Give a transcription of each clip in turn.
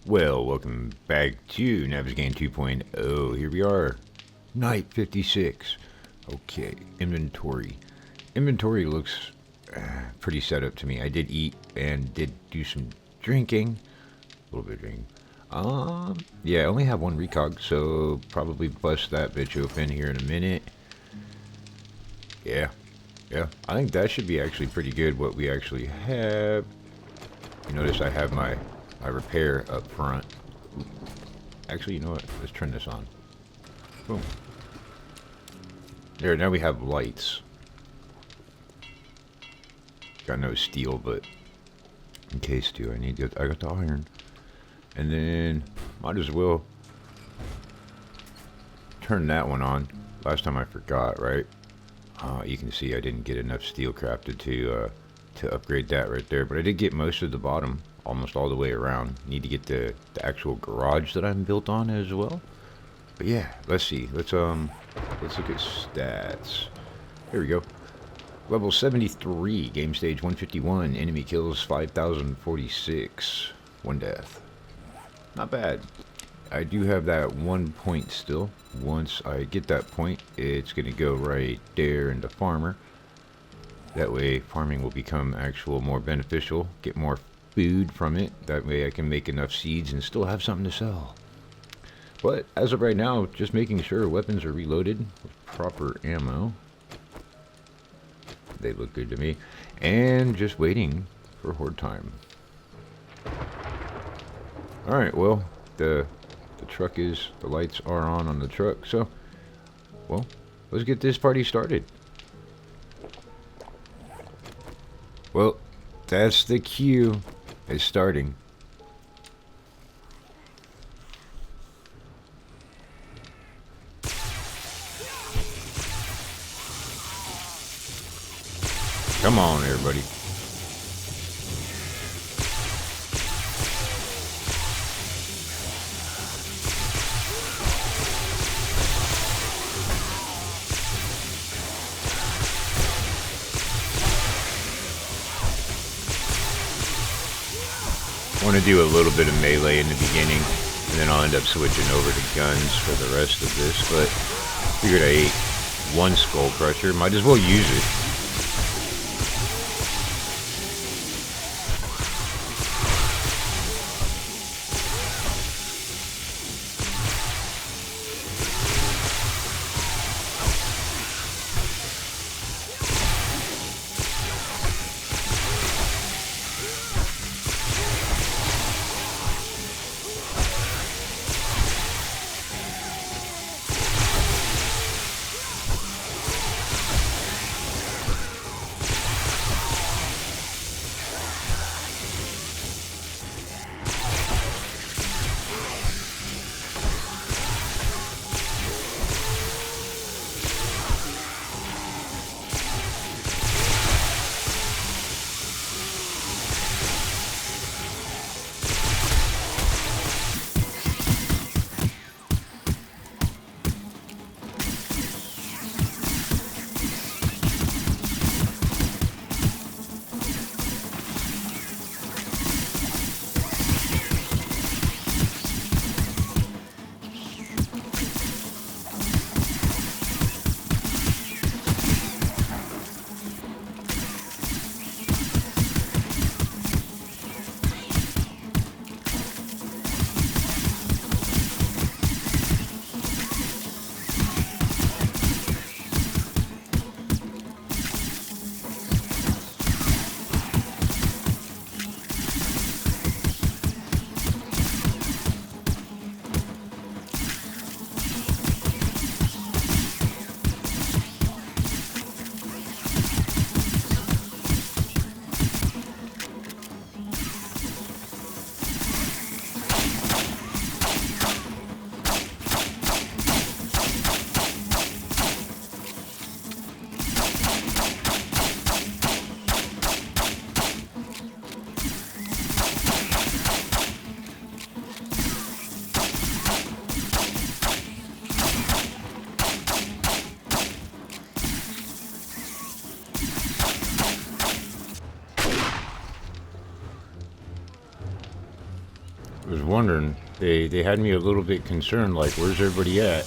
Well, welcome back to Navezgane 2.0. Here we are, night 56. Okay, inventory. Inventory looks pretty set up to me. I did eat and did do some drinking. A little bit of drinking. Yeah, I only have one recog, so probably bust that bitch open here in a minute. Yeah, I think that should be actually pretty good what we actually have. You notice I have my repair up front. Actually, you know what? Let's turn this on. Boom. There, now we have lights. Got no steel, but in case too, I got the iron. And then, might as well turn that one on. Last time I forgot, right? You can see I didn't get enough steel crafted to upgrade that right there, but I did get most of the bottom, almost all the way around. Need to get the actual garage that I'm built on as well. But yeah, let's see. Let's look at stats. Here we go. Level 73, game stage 151, enemy kills 5,046, 1 death. Not bad. I do have that 1 point still. Once I get that point, it's gonna go right there into farmer. That way farming will become more beneficial, get more food from it. That way I can make enough seeds and still have something to sell. But as of right now, just making sure weapons are reloaded with proper ammo. They look good to me. And just waiting for horde time. Alright, well, the lights are on the truck, so, well, let's get this party started. Well, that's the cue. It's starting. Come on, everybody. I want to do a little bit of melee in the beginning, and then I'll end up switching over to guns for the rest of this, but figured I ate one skull crusher, might as well use it. was wondering. They had me a little bit concerned, like, where's everybody at?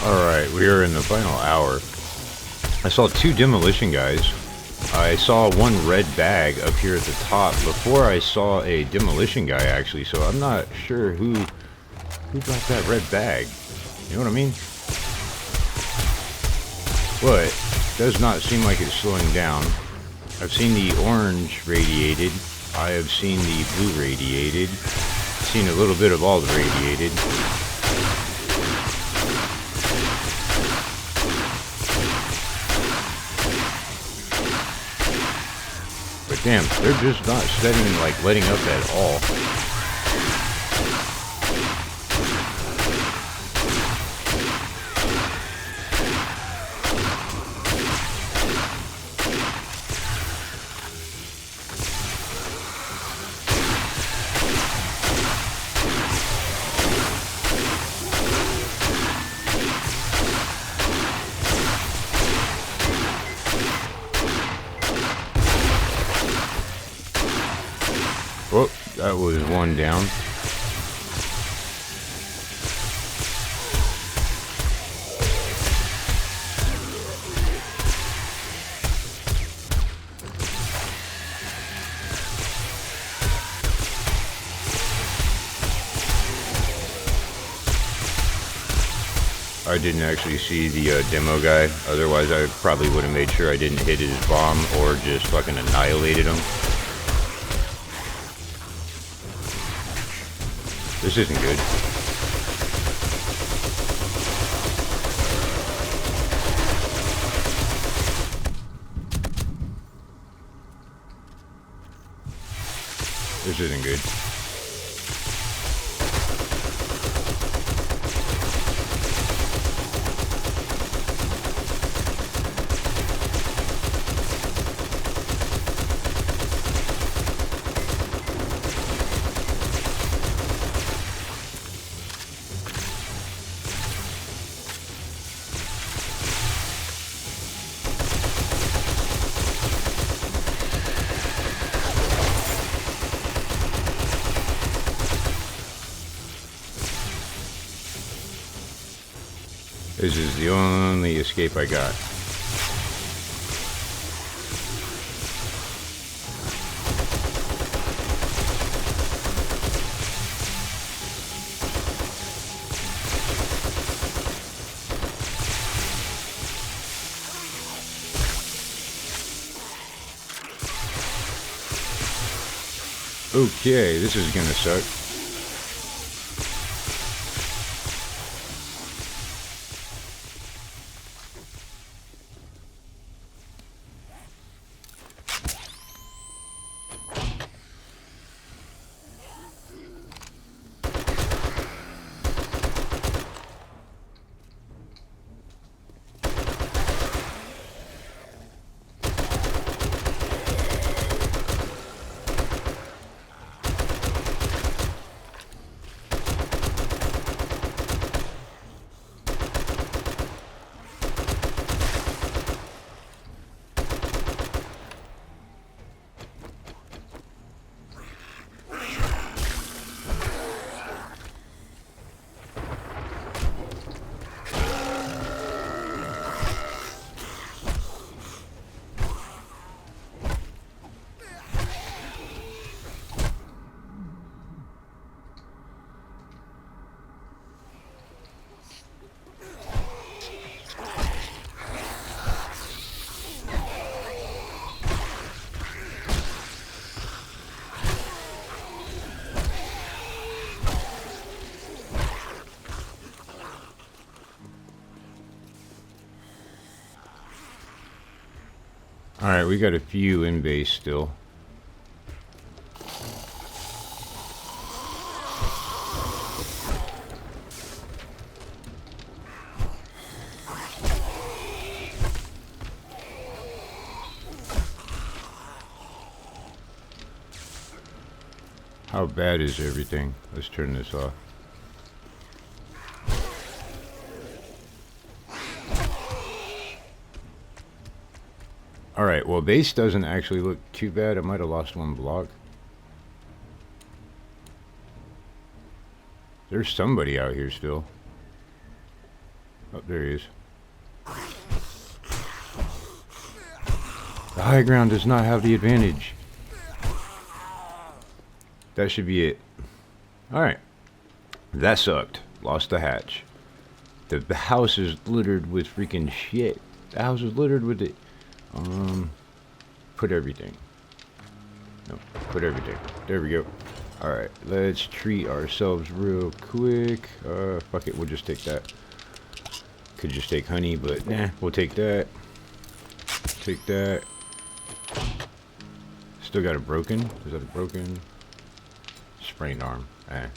Alright, we are in the final hour. I saw 2 demolition guys. I saw 1 red bag up here at the top before I saw a demolition guy actually, so I'm not sure who got that red bag. You know what I mean? But it does not seem like it's slowing down. I've seen the orange radiated. I have seen the blue radiated. I've seen a little bit of all the radiated. But damn, they're just not setting, like, letting up at all. Oh, that was one down. I didn't actually see the demo guy, otherwise I probably would have made sure I didn't hit his bomb or just fucking annihilated him. This isn't good. This isn't good. This is the only escape I got. Okay, this is gonna suck. Alright, we got a few in base still. How bad is everything? Let's turn this off. Alright, well base doesn't actually look too bad. I might have lost one block. There's somebody out here still. Oh, there he is. The high ground does not have the advantage. That should be it. Alright. That sucked. Lost the hatch. The house is littered with freaking shit. The house is littered with it. Put everything. No, put everything. There we go. Alright, let's treat ourselves real quick. Fuck it, we'll just take that. Could just take honey, but nah, we'll take that. Take that. Still got a broken? Is that a broken? Sprained arm.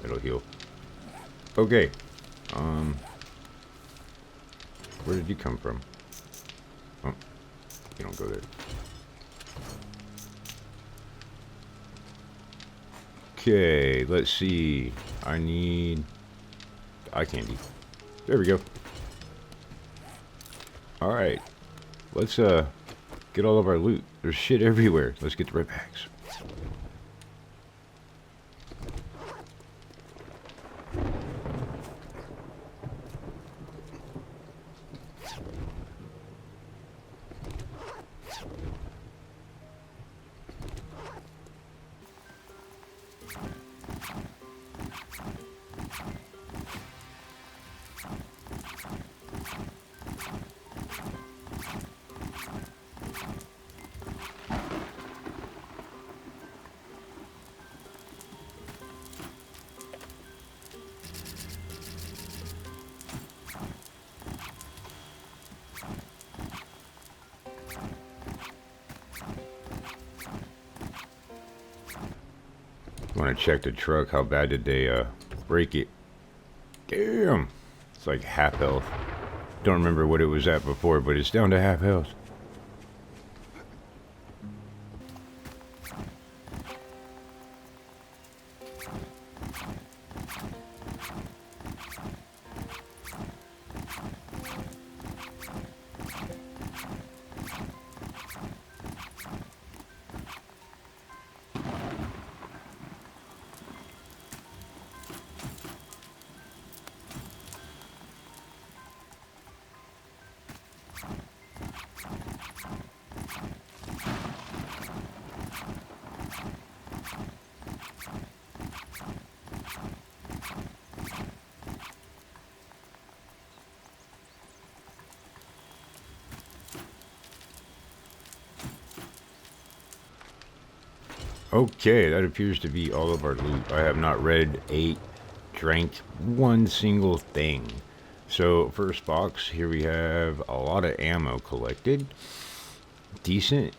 It'll heal. Okay. Where did you come from? Oh, you don't go there. Okay, let's see. I need eye candy. There we go. Alright. Let's get all of our loot. There's shit everywhere. Let's get the red bags. want to check the truck. How bad did they break it? Damn. It's like half health. Don't remember what it was at before, but it's down to half health. Okay, that appears to be all of our loot. I have not read, ate, drank one single thing. So, first box, here we have a lot of ammo collected. Decent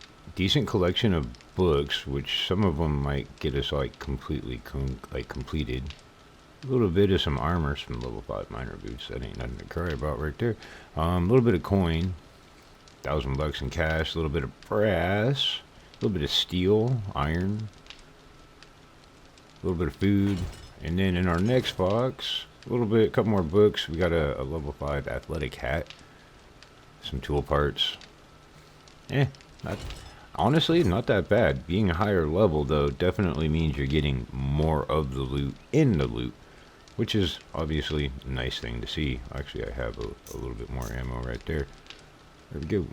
collection of books, which some of them might get us like completely completed. A little bit of some armor, some level 5 miner boots. That ain't nothing to cry about right there. A little bit of coin, $1,000 in cash. A little bit of brass. A little bit of steel, iron, a little bit of food, and then in our next box, a couple more books. We got a level 5 athletic hat, some tool parts. Honestly, not that bad. Being a higher level, though, definitely means you're getting more of the loot in the loot, which is obviously a nice thing to see. Actually, I have a little bit more ammo right there. There we go.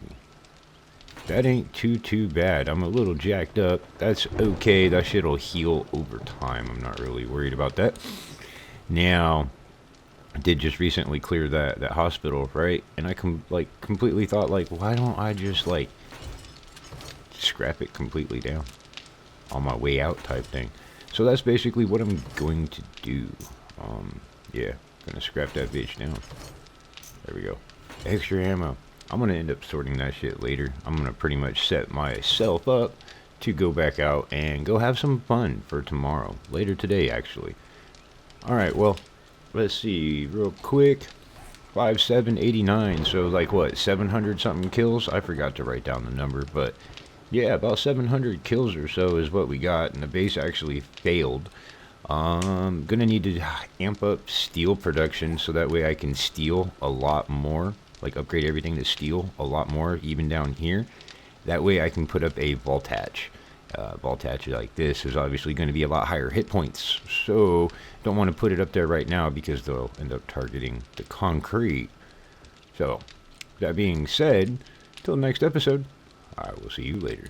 That ain't too bad. I'm a little jacked up. That's okay. That shit'll heal over time. I'm not really worried about that. Now, I did just recently clear that hospital, right? And I completely thought, like, why don't I just, like, scrap it completely down on my way out type thing. So that's basically what I'm going to do. Yeah, gonna scrap that bitch down. There we go. Extra ammo. I'm going to end up sorting that shit later. I'm going to pretty much set myself up to go back out and go have some fun for tomorrow. Later today, actually. Alright, well, let's see real quick. 5789, so like what, 700 something kills? I forgot to write down the number, but yeah, about 700 kills or so is what we got, and the base actually failed. Gonna need to amp up steel production so that way I can steal a lot more. Like upgrade everything to steel a lot more, even down here. That way I can put up a vault hatch. Vault hatch like this is obviously going to be a lot higher hit points. So don't want to put it up there right now because they'll end up targeting the concrete. So that being said, till next episode, I will see you later.